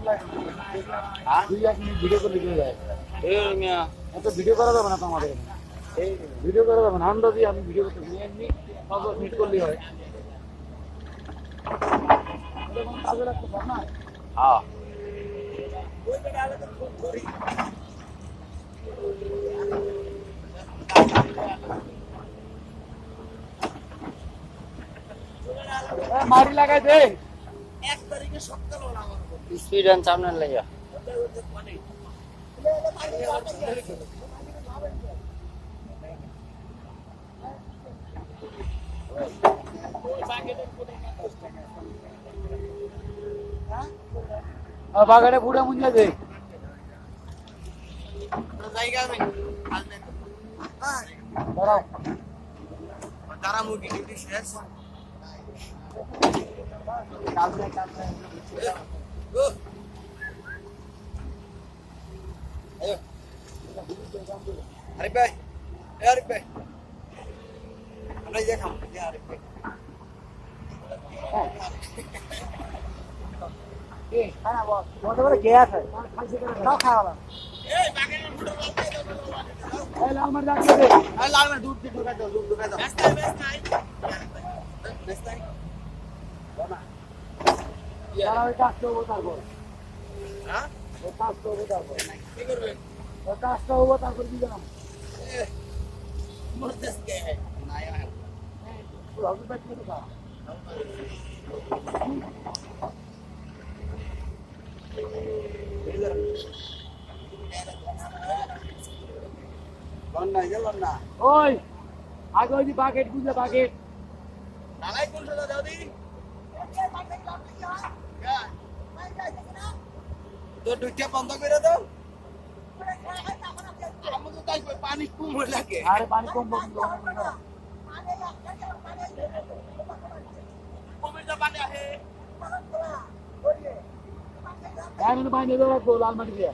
হ্যাঁ 2-1 minute video করলে কি যায়? এই মিয়া এত ভিডিও করা যাবে না তো আমাদের এই ভিডিও করা যাবে না আমরা দিয়ে আমি ভিডিও করতে এমনি 5 মিনিট করলেই হয় এটা কোনো কাজে রাখতে পার না হ্যাঁ মারি লাগাই দে স্পিড এন্ড সামনে লাইয়া বাগানে বুড়া মুঞ্জা দে জায়গা নেই দাঁড়াও তারা মুরগি ডিউটি শেষ আরে ভাই আরে ভাই আমরা যা খাম আরে ভাই এ খানা বল বড় বড় কে আছে খাইছে করে দাও খাওয়া এই বাগের ফুটো এই লাল মার যাচ্ছে দে এই লাল মানে দুধ ঢুকাই দাও দুধ ঢুকাই দাও ব্যস্ত নাই যারা ওই কাজটা হবো তারপর হ্যাঁ ওই কাজটা হবো তারপর কি করবে ওই কাজটা হবো তারপর কি জানাম মরতেস কে না লাল ব্যাট করে দাও লন্না গেল না ওই আগে ওই যে বাকেট বুঝলে বাকেট নালাই কোন সাদা দাও দি তো দুইটা বন্ধ করে দাও আমাকে তাই পানি কম হয়ে লাগে আরে পানি কম বন্ধ কমে যা পানি আহে আমি তো পানি দেবো লাল মাটি দিয়ে